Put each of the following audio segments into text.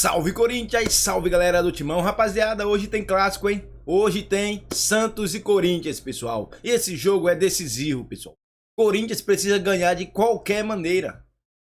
Salve Corinthians, salve galera do Timão. Rapaziada, hoje tem clássico, hein? Hoje tem Santos e Corinthians, pessoal. E esse jogo é decisivo, pessoal. Corinthians precisa ganhar de qualquer maneira.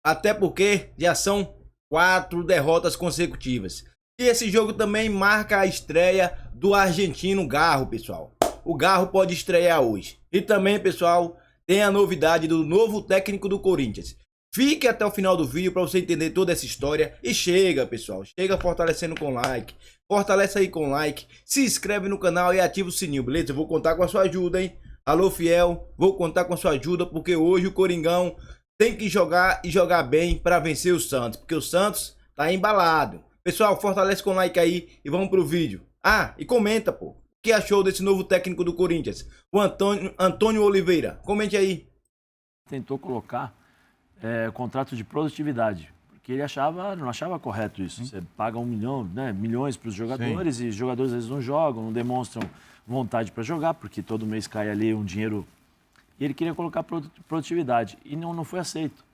Até porque já são 4 derrotas consecutivas. E esse jogo também marca a estreia do argentino Garro, pessoal. O Garro pode estrear hoje. E também, pessoal, tem a novidade do novo técnico do Corinthians. Fique até o final do vídeo para você entender toda essa história. E chega, pessoal. Chega fortalecendo com like. Fortalece aí com like. Se inscreve no canal e ativa o sininho, beleza? Eu vou contar com a sua ajuda, hein? Alô, fiel. Vou contar com a sua ajuda porque hoje o Coringão tem que jogar e jogar bem para vencer o Santos. Porque o Santos tá embalado. Pessoal, fortalece com like aí e vamos pro vídeo. Ah, e comenta, pô. O que achou desse novo técnico do Corinthians? O Antônio Oliveira. Comente aí. Tentou colocar contrato de produtividade, porque ele não achava correto isso. Você paga 1 milhão, né, milhões para os jogadores. Sim. E os jogadores às vezes não jogam, não demonstram vontade para jogar, porque todo mês cai ali um dinheiro. E ele queria colocar produtividade e não foi aceito.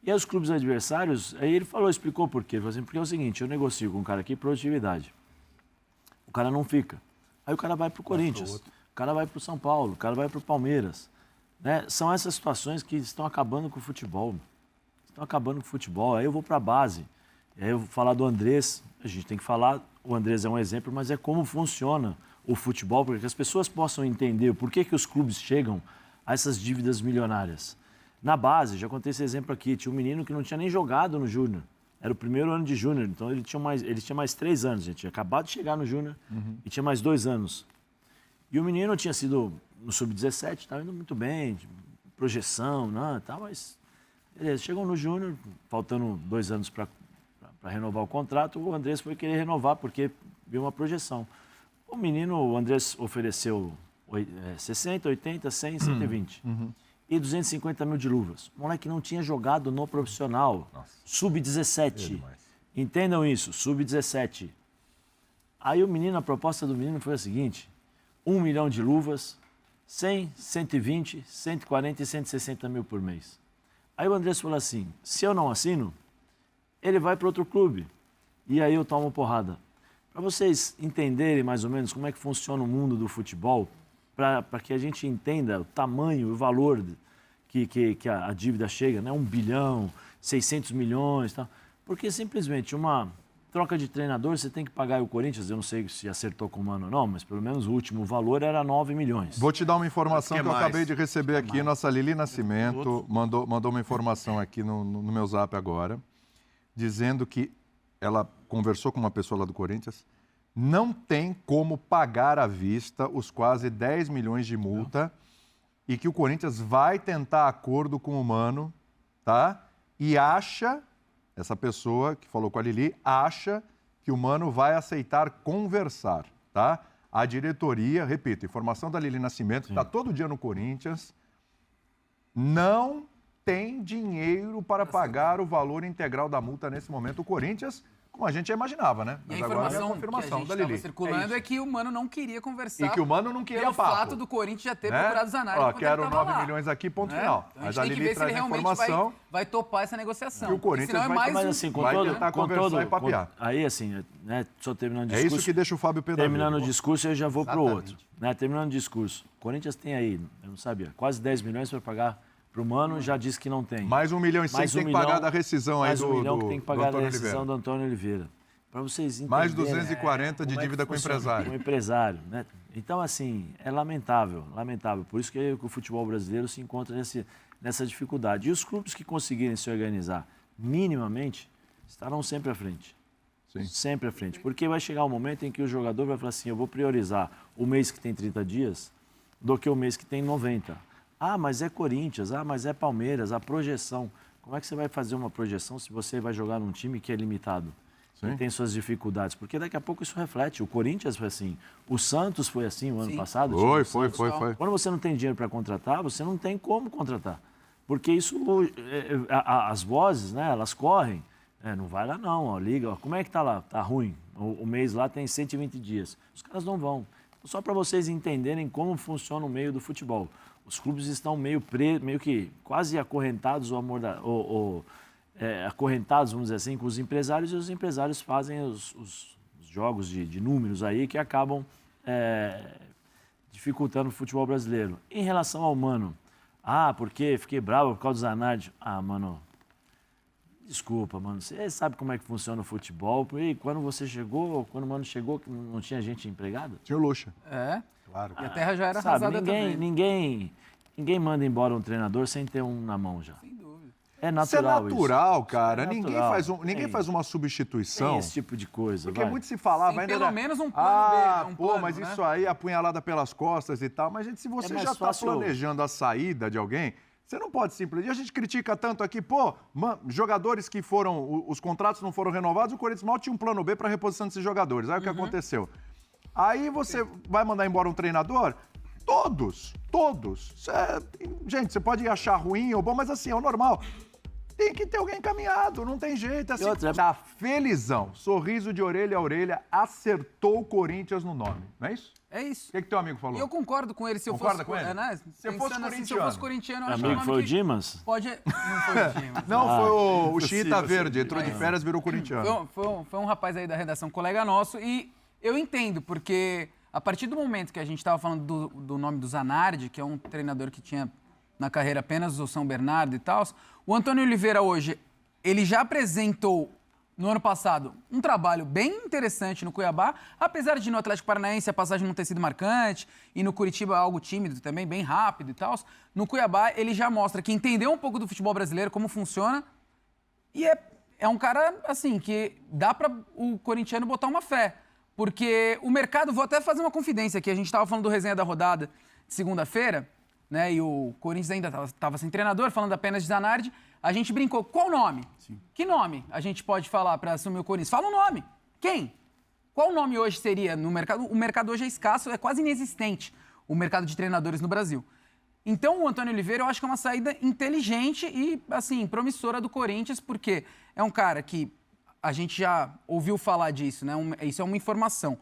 E aí os clubes adversários, aí ele explicou por quê. Ele falou assim, porque é o seguinte, eu negocio com um cara aqui produtividade. O cara não fica. Aí o cara vai para o Corinthians, o cara vai para o São Paulo, o cara vai para o Palmeiras. Né? São essas situações que estão acabando com o futebol. Estão acabando com o futebol. Aí eu vou para a base. Aí eu vou falar do Andrés. A gente tem que falar, o Andrés é um exemplo, mas é como funciona o futebol, para que as pessoas possam entender por que os clubes chegam a essas dívidas milionárias. Na base, já contei esse exemplo aqui, tinha um menino que não tinha nem jogado no Júnior. Era o primeiro ano de Júnior, então ele tinha mais 3 anos. Ele tinha acabado de chegar no Júnior e tinha mais 2 anos. E o menino tinha sido no Sub-17, estava indo muito bem, projeção, né, tal, mas beleza, chegou no Júnior, faltando 2 anos para renovar o contrato, o Andrés foi querer renovar porque viu uma projeção. O Andrés ofereceu 60, 80, 100, 120 e 250 mil de luvas. O moleque não tinha jogado no profissional, Sub-17. Entendam isso, Sub-17. Aí a proposta do menino foi a seguinte: 1 milhão de luvas, 100, 120, 140 e 160 mil por mês. Aí o Andrés falou assim, se eu não assino, ele vai para outro clube. E aí eu tomo porrada. Para vocês entenderem mais ou menos como é que funciona o mundo do futebol, para que a gente entenda o tamanho, o valor que a dívida chega, né? 1 bilhão, 600 milhões, tal. Porque simplesmente uma troca de treinador, você tem que pagar o Corinthians, eu não sei se acertou com o Mano ou não, mas pelo menos o último valor era 9 milhões. Vou te dar uma informação que eu acabei de receber aqui. Nossa Lili Nascimento mandou uma informação aqui no meu zap agora, dizendo que ela conversou com uma pessoa lá do Corinthians, não tem como pagar à vista os quase 10 milhões de multa e que o Corinthians vai tentar acordo com o Mano, tá? E acha... Essa pessoa que falou com a Lili acha que o Mano vai aceitar conversar, tá? A diretoria, repito, informação da Lili Nascimento, que está todo dia no Corinthians, não tem dinheiro para pagar o valor integral da multa nesse momento. O Corinthians, como a gente já imaginava, né? Mas e a agora é a confirmação confirmação da que Lili. circulando é que o Mano não queria conversar. E que o Mano não queria pelo papo. fato do Corinthians já ter procurado Zanardi. Ó, quero 9 milhões aqui, ponto final. Então, Mas a Lili traz a informação vai topar essa negociação. que o Corinthians vai tentar conversar e papear. Aí, assim, né, só terminando o discurso... É isso que deixa o Fábio Pedro. Terminando o discurso, eu já vou para o outro. Né, terminando o discurso. O Corinthians tem aí, eu não sabia, quase 10 milhões para pagar para o Mano, já disse que não tem. Mais 1 milhão e 100 tem que pagar da rescisão aí do Antônio Oliveira. Mais 1 milhão que tem que pagar da rescisão do Antônio Oliveira. Para vocês entenderem... Mais 240 de dívida com o empresário. Com o empresário, né? Então, assim, é lamentável, lamentável. Por isso que o futebol brasileiro se encontra nessa dificuldade. E os clubes que conseguirem se organizar minimamente estarão sempre à frente. Sim. Sempre à frente. Porque vai chegar um momento em que o jogador vai falar assim, eu vou priorizar o mês que tem 30 dias do que o mês que tem 90. Ah, mas é Corinthians, mas é Palmeiras, a projeção. Como é que você vai fazer uma projeção se você vai jogar num time que é limitado? E tem suas dificuldades, porque daqui a pouco isso reflete. O Corinthians foi assim, o Santos foi assim o ano passado. Foi. Quando você não tem dinheiro para contratar, você não tem como contratar. Porque isso, as vozes, né, elas correm. Não vai lá não, ó, liga, ó, como é que tá lá? Tá ruim. O mês lá tem 120 dias. Os caras não vão. Só para vocês entenderem como funciona o meio do futebol. Os clubes estão meio que quase acorrentados ou acorrentados, vamos dizer assim, com os empresários, e os empresários fazem os jogos de números aí que acabam dificultando o futebol brasileiro. Em relação ao Mano, porque fiquei bravo por causa do Zanardi. Mano, desculpa, mano, você sabe como é que funciona o futebol? E quando o Mano chegou, não tinha gente empregada? Tinha o Lucha. Claro. E a terra já era arrasada também. Ninguém manda embora um treinador sem ter um na mão já. Sem dúvida. É natural isso. É natural, isso. cara. É Ninguém natural. faz uma substituição. Tem esse tipo de coisa, Porque muito se falava tem ainda. Pelo menos um plano B. Pô, mas isso aí, apunhalada pelas costas e tal. Mas, gente, se você já está planejando a saída de alguém, você não pode simplesmente... A gente critica tanto aqui, jogadores que foram... Os contratos não foram renovados, o Corinthians mal tinha um plano B para reposição desses jogadores. Aí o que aconteceu? Aí você vai mandar embora um treinador... Todos. Gente, você pode achar ruim ou bom, mas assim, é o normal. Tem que ter alguém encaminhado, não tem jeito. Assim, tá felizão, sorriso de orelha a orelha, acertou o Corinthians no nome, não é isso? É isso. O que teu amigo falou? E eu concordo com ele. Se eu fosse corintiano, eu amigo foi o Dimas? Não foi o Dimas. Não, foi o Chita Verde, entrou de férias, virou corintiano. Foi um rapaz aí da redação, colega nosso, e eu entendo, porque a partir do momento que a gente estava falando do nome do Zanardi, que é um treinador que tinha na carreira apenas o São Bernardo e tal, o Antônio Oliveira hoje, ele já apresentou no ano passado um trabalho bem interessante no Cuiabá, apesar de no Atlético Paranaense a passagem não ter sido marcante, e no Curitiba algo tímido também, bem rápido e tal. No Cuiabá ele já mostra que entendeu um pouco do futebol brasileiro, como funciona, e é um cara, assim, que dá para o corintiano botar uma fé. Porque o mercado, vou até fazer uma confidência aqui, a gente estava falando do resenha da rodada de segunda-feira, né, e o Corinthians ainda estava sem treinador, falando apenas de Zanardi, a gente brincou, qual nome? Sim. Que nome a gente pode falar para assumir o Corinthians? Fala um nome. Quem? Qual nome hoje seria no mercado? O mercado hoje é escasso, é quase inexistente o mercado de treinadores no Brasil. Então o Antônio Oliveira eu acho que é uma saída inteligente e, assim, promissora do Corinthians, porque é um cara que a gente já ouviu falar disso, né? Isso é uma informação.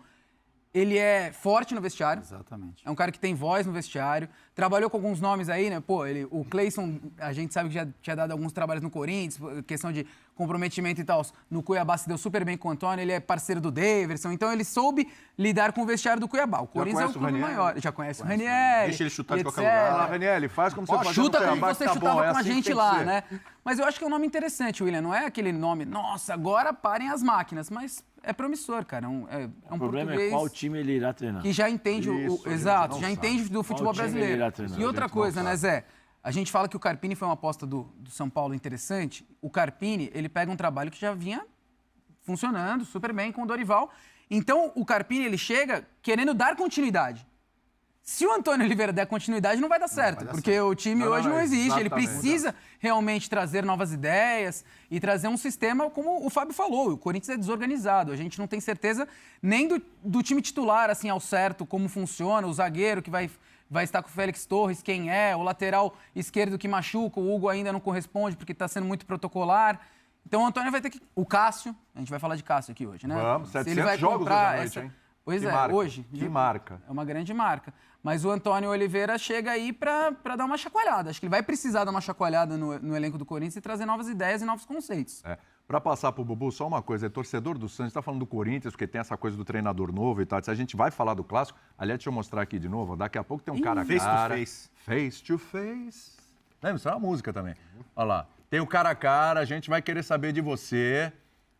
Ele é forte no vestiário. Exatamente. É um cara que tem voz no vestiário. Trabalhou com alguns nomes aí, né? O Cleison, a gente sabe que já tinha dado alguns trabalhos no Corinthians, questão de comprometimento e tal. No Cuiabá se deu super bem com o Antônio, ele é parceiro do Daverson, então ele soube lidar com o vestiário do Cuiabá. O Corinthians é um clube maior. Já conhece o Ranieri. Deixa ele chutar de qualquer lugar. Ranieri, faz como você faz. Chuta como você chutava com a gente lá, né? Mas eu acho que é um nome interessante, William. Não é aquele nome, nossa, agora parem as máquinas, mas é promissor, cara. É um o problema é qual time ele irá treinar. Que já entende exato, já entende do futebol brasileiro. E outra coisa, né, Zé? A gente fala que o Carpini foi uma aposta do São Paulo interessante. O Carpini, ele pega um trabalho que já vinha funcionando super bem com o Dorival. Então, o Carpini, ele chega querendo dar continuidade. Se o Antônio Oliveira der continuidade, não vai dar certo, porque o time hoje não existe. Exatamente. Ele precisa realmente trazer novas ideias e trazer um sistema, como o Fábio falou, o Corinthians é desorganizado. A gente não tem certeza nem do time titular, assim, ao certo, como funciona, o zagueiro que vai estar com o Félix Torres, quem é, o lateral esquerdo que machuca, o Hugo ainda não corresponde porque está sendo muito protocolar. Então o Antônio vai ter que... O Cássio, a gente vai falar de Cássio aqui hoje, né? Vamos, 700 jogos hoje à noite, hein? Pois é, hoje. Que marca. É uma grande marca. Mas o Antônio Oliveira chega aí para dar uma chacoalhada. Acho que ele vai precisar dar uma chacoalhada no elenco do Corinthians e trazer novas ideias e novos conceitos. Para passar para o Bubu, só uma coisa. É torcedor do Santos, está falando do Corinthians, porque tem essa coisa do treinador novo e tal. Se a gente vai falar do clássico, aliás, deixa eu mostrar aqui de novo. Daqui a pouco tem um cara a cara. Face to face. Lembra? Isso é uma música também. Olha lá. Tem o cara a cara, a gente vai querer saber de você.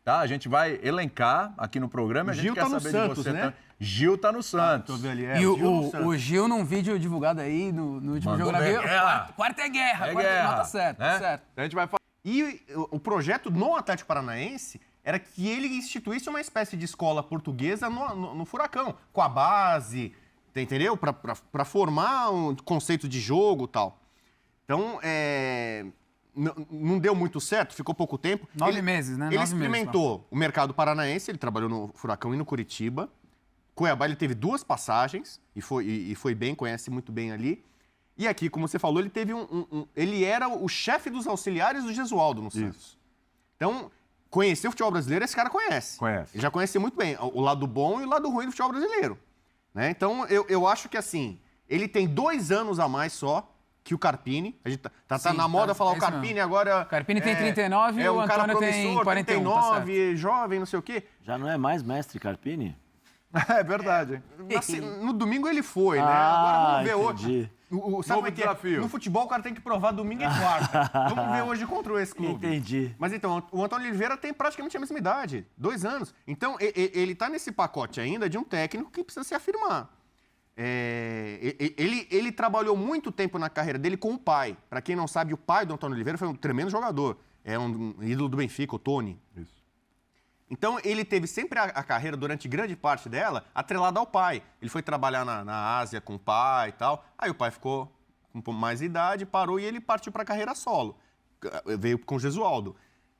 Tá? A gente vai elencar aqui no programa. A gente quer saber de você, né? Gil tá no Santos. E o Gil, num vídeo divulgado aí no último jogo na Guerra. Quarta é guerra. Tá certo, né? tá certo. A gente vai falar. E o projeto no Atlético Paranaense era que ele instituísse uma espécie de escola portuguesa no Furacão, com a base, entendeu? Para formar um conceito de jogo e tal. Então, não deu muito certo, ficou pouco tempo. 9 meses, né? Ele experimentou o mercado paranaense, ele trabalhou no Furacão e no Curitiba. Cuiabá, ele teve 2 passagens e foi bem, conhece muito bem ali. E aqui, como você falou, ele teve ele era o chefe dos auxiliares do Gesualdo no Santos. Isso. Então, conhecer o futebol brasileiro, esse cara conhece. Ele já conhece muito bem o lado bom e o lado ruim do futebol brasileiro. Né? Então, eu acho que, assim, ele tem 2 anos a mais só que o Carpini. A gente tá na moda falar o Carpini mesmo. agora... O Carpini tem 39 e o um cara Antônio tem promissor, 41, 39, jovem, não sei o quê. Já não é mais mestre Carpini? É verdade. No domingo ele foi, né? Ah, Agora vamos ver entendi. hoje. Sabe como é que é? desafio. No futebol o cara tem que provar domingo e quarta. Vamos ver hoje contra esse clube. Entendi. Mas então, o Antônio Oliveira tem praticamente a mesma idade, 2 anos. Então, ele tá nesse pacote ainda de um técnico que precisa se afirmar. Ele trabalhou muito tempo na carreira dele com o pai. Para quem não sabe, o pai do Antônio Oliveira foi um tremendo jogador. É um ídolo do Benfica, o Tony. Isso. Então, ele teve sempre a carreira, durante grande parte dela, atrelada ao pai. Ele foi trabalhar na Ásia com o pai e tal. Aí o pai ficou com mais idade, parou e ele partiu para a carreira solo. Veio com o Gesualdo.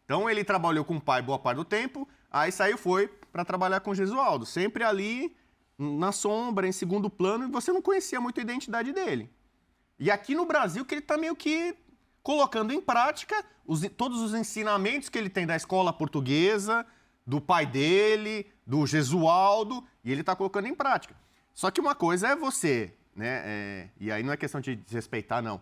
Então, ele trabalhou com o pai boa parte do tempo, aí foi para trabalhar com o Gesualdo. Sempre ali, na sombra, em segundo plano, e você não conhecia muito a identidade dele. E aqui no Brasil, que ele está meio que colocando em prática todos os ensinamentos que ele tem da escola portuguesa, do pai dele, do Gesualdo, e ele está colocando em prática. Só que uma coisa é você, né? E aí não é questão de desrespeitar, não.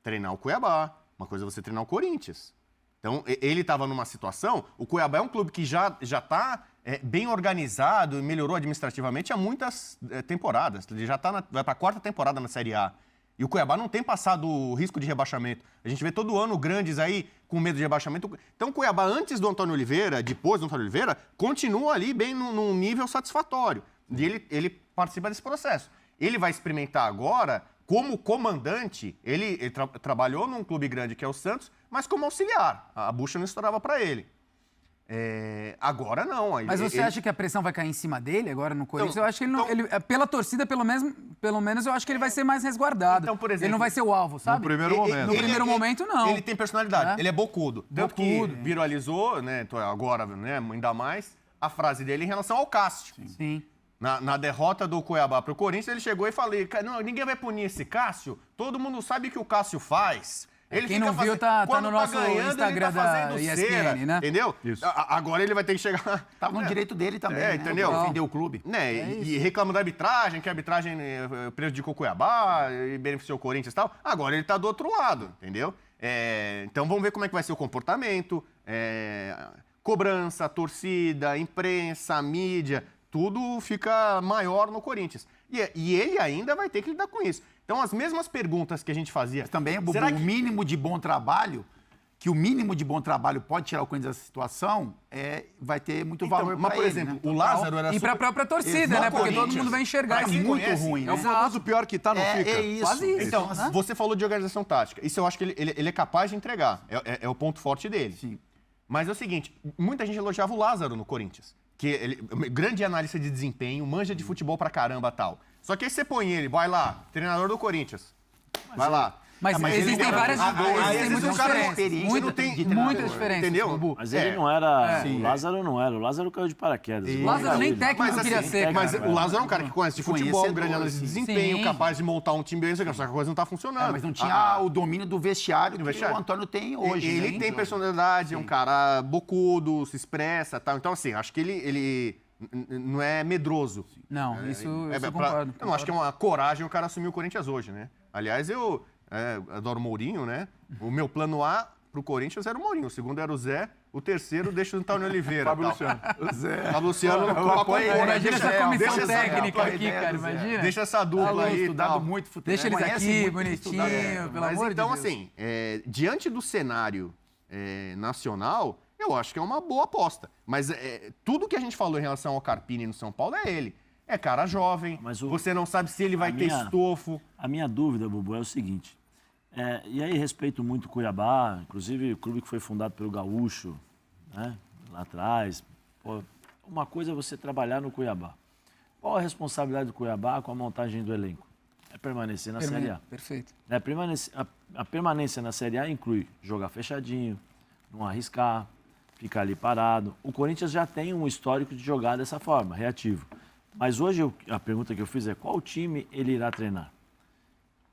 Treinar o Cuiabá, uma coisa é você treinar o Corinthians. Então, ele estava numa situação... O Cuiabá é um clube que já está bem organizado e melhorou administrativamente há muitas temporadas. Ele já vai para a 4ª temporada na Série A. E o Cuiabá não tem passado o risco de rebaixamento. A gente vê todo ano grandes aí com medo de rebaixamento. Então, o Cuiabá, antes do Antônio Oliveira, depois do Antônio Oliveira, continua ali bem num nível satisfatório. E ele participa desse processo. Ele vai experimentar agora, como comandante, ele trabalhou num clube grande que é o Santos, mas como auxiliar. A bucha não estourava para ele. Agora não. Mas você acha que a pressão vai cair em cima dele agora no Corinthians? Eu acho que pela torcida, pelo menos, eu acho que ele vai ser mais resguardado. Então, por exemplo, ele não vai ser o alvo, sabe? No primeiro momento. No primeiro momento, não. Ele tem personalidade, ele é bocudo. Tanto que viralizou, né, agora, né, ainda mais, a frase dele em relação ao Cássio. Sim. Na derrota do Cuiabá pro Corinthians, ele chegou e falou, não, ninguém vai punir esse Cássio, todo mundo sabe o que o Cássio faz. Ele Quem não viu, tá no nosso ganhando, Instagram da ESPN, né? Entendeu? Isso. Agora ele vai ter que chegar... Tá no direito dele também, né? Entendeu? Defender o clube. Né? E reclama da arbitragem, que a arbitragem prejudicou o Cuiabá e beneficiou o Corinthians e tal. Agora ele tá do outro lado, entendeu? Então vamos ver como é que vai ser o comportamento. Cobrança, torcida, imprensa, mídia, tudo fica maior no Corinthians. E ele ainda vai ter que lidar com isso. Então, as mesmas perguntas que a gente fazia... Mas também, Bubu, o mínimo de bom trabalho, que o mínimo de bom trabalho pode tirar o Corinthians dessa situação, vai ter muito valor mas, para por ele, exemplo, né? o Lázaro era E para a própria torcida, né? Porque todo mundo vai enxergar. É muito ruim, É o né? famoso pior que tá, não fica. É isso. Quase isso. Então, você falou de organização tática. Isso eu acho que ele é capaz de entregar. É o ponto forte dele. Sim. Mas é o seguinte, muita gente elogiava o Lázaro no Corinthians. Que grande analista de desempenho, manja de futebol pra caramba e tal. Só que aí você põe ele, vai lá, treinador do Corinthians. Vai lá. Mas existem várias Aí muitas o cara não diferenças. muitas diferenças, entendeu? Bubu. Mas ele não era... O Lázaro não era. O Lázaro caiu de paraquedas. O Lázaro nem técnico queria ser. Mas cara. o Lázaro é um cara que conhece de futebol, um grande analista de desempenho, Sim. capaz de montar um time bem, só que a coisa não tá funcionando. Mas não tinha o domínio do vestiário que vestiário. o Antônio tem hoje. Ele né? tem personalidade, é um cara bocudo, se expressa e tal. Então, assim, acho que ele não é medroso. Não, isso eu pra- concordo. Eu não acho que é uma coragem o cara assumir o Corinthians hoje, né? Aliás, eu adoro o Mourinho, né? O meu plano A pro Corinthians era o Mourinho. O segundo era o Zé. O terceiro deixa o Antônio Oliveira. Fábio tal. Luciano. Fábio Luciano apoio ele, Imagina essa deixa comissão essa- técnica a aqui, ideia cara, do Zé. imagina. Deixa essa dupla aí e Estudado tal. muito futebol. Deixa eles Conhece aqui, muito, bonitinho, estudado. pelo Mas amor então, de Deus. assim, diante do cenário nacional, eu acho que é uma boa aposta. Mas tudo que a gente falou em relação ao Carpini no São Paulo é ele. É cara jovem, Mas você não sabe se ele vai ter estofo. A minha dúvida, Bubu, é o seguinte. E aí respeito muito o Cuiabá, inclusive o clube que foi fundado pelo Gaúcho, né, lá atrás. Pô, uma coisa é você trabalhar no Cuiabá. Qual a responsabilidade do Cuiabá com a montagem do elenco? É permanecer na Série A. Perfeito. A permanência na Série A inclui jogar fechadinho, não arriscar, ficar ali parado. O Corinthians já tem um histórico de jogar dessa forma, reativo. Mas hoje a pergunta que eu fiz é qual time ele irá treinar?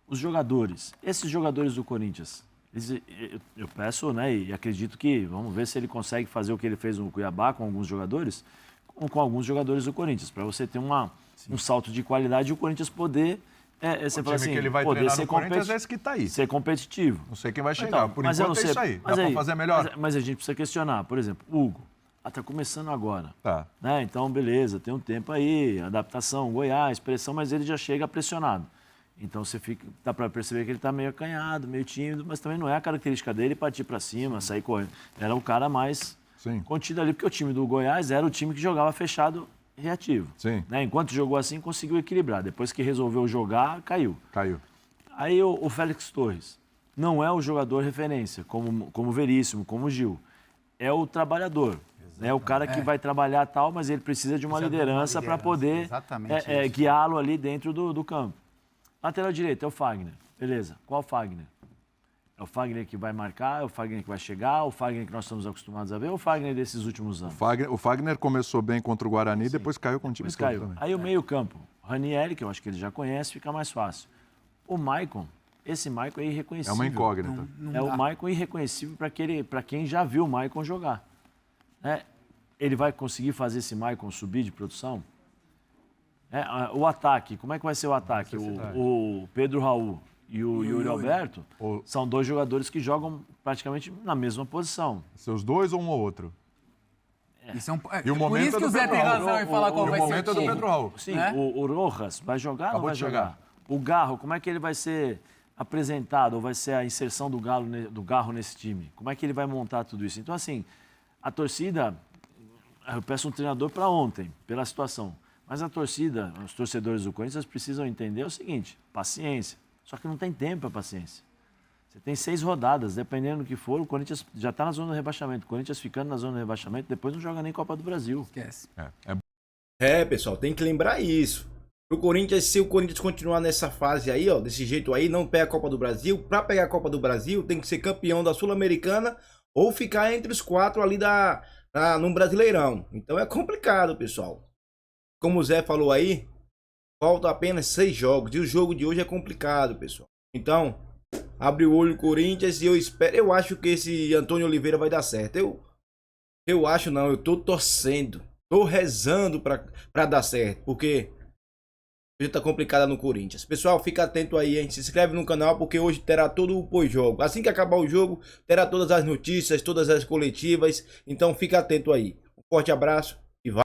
Os jogadores, esses jogadores do Corinthians, eu peço, né, e acredito que, vamos ver se ele consegue fazer o que ele fez no Cuiabá com alguns jogadores, com alguns jogadores do Corinthians, para você ter um salto de qualidade e o Corinthians poder Você O fala time assim, que ele vai pô, treinar ser no Corinthians é esse que tá aí. ser competitivo. Não sei quem vai chegar. Então, Por mas eu enquanto não é sei, isso aí. Dá mas pra fazer melhor? Mas a gente precisa questionar. Por exemplo, Hugo, tá começando agora. Tá. Né? Então, beleza, tem um tempo aí, adaptação, Goiás, pressão, mas ele já chega pressionado. Então, dá para perceber que ele tá meio acanhado, meio tímido, mas também não é a característica dele partir para cima, sair correndo. Era o cara mais contido ali, porque o time do Goiás era o time que jogava fechado, reativo. Sim. Né? Enquanto jogou assim, conseguiu equilibrar. Depois que resolveu jogar, caiu. Aí o Félix Torres não é o jogador referência, como o Veríssimo, como o Gil. É o trabalhador. É o cara que vai trabalhar tal, mas ele precisa de uma liderança para poder guiá-lo ali dentro do campo. Lateral direito é o Fagner. Beleza. Qual Fagner? É o Fagner que vai marcar? É o Fagner que vai chegar? O Fagner que nós estamos acostumados a ver? Ou o Fagner desses últimos anos? O Fagner começou bem contra o Guarani, depois caiu com o time todo também. Aí o meio-campo, Ranieri, que eu acho que ele já conhece, fica mais fácil. O Maicon, esse Maicon é irreconhecível. É uma incógnita. O Maicon irreconhecível para quem já viu o Maicon jogar. Ele vai conseguir fazer esse Maicon subir de produção? O ataque, como é que vai ser o ataque? O Pedro Raul e o Yuri Alberto são dois jogadores que jogam praticamente na mesma posição. Seus dois ou um ou outro? E o Por isso que o Zé tem razão em falar qual vai ser o momento é do time. Pedro Raul. Sim, o Rojas vai jogar ou não vai jogar? O Garro, como é que ele vai ser apresentado ou vai ser a inserção do Garro nesse time? Como é que ele vai montar tudo isso? Então, assim, a torcida, eu peço um treinador para ontem, pela situação. Mas a torcida, os torcedores do Corinthians precisam entender o seguinte, paciência. Só que não tem tempo para paciência. Você tem 6 rodadas, dependendo do que for, o Corinthians já está na zona do rebaixamento. O Corinthians ficando na zona do rebaixamento, depois não joga nem Copa do Brasil. Esquece. Pessoal, tem que lembrar isso. Pro Corinthians, se o Corinthians continuar nessa fase aí, ó, desse jeito aí, não pega a Copa do Brasil. Para pegar a Copa do Brasil, tem que ser campeão da Sul-Americana ou ficar entre os 4 ali no Brasileirão. Então é complicado, pessoal. Como o Zé falou aí, faltam apenas 6 jogos. E o jogo de hoje é complicado, pessoal. Então, abre o olho Corinthians e eu acho que esse Antônio Oliveira vai dar certo. Eu acho não, eu tô torcendo. Tô rezando pra dar certo. Porque hoje tá complicada no Corinthians. Pessoal, fica atento aí, hein? Se inscreve no canal porque hoje terá todo o pós-jogo. Assim que acabar o jogo, terá todas as notícias, todas as coletivas. Então fica atento aí. Um forte abraço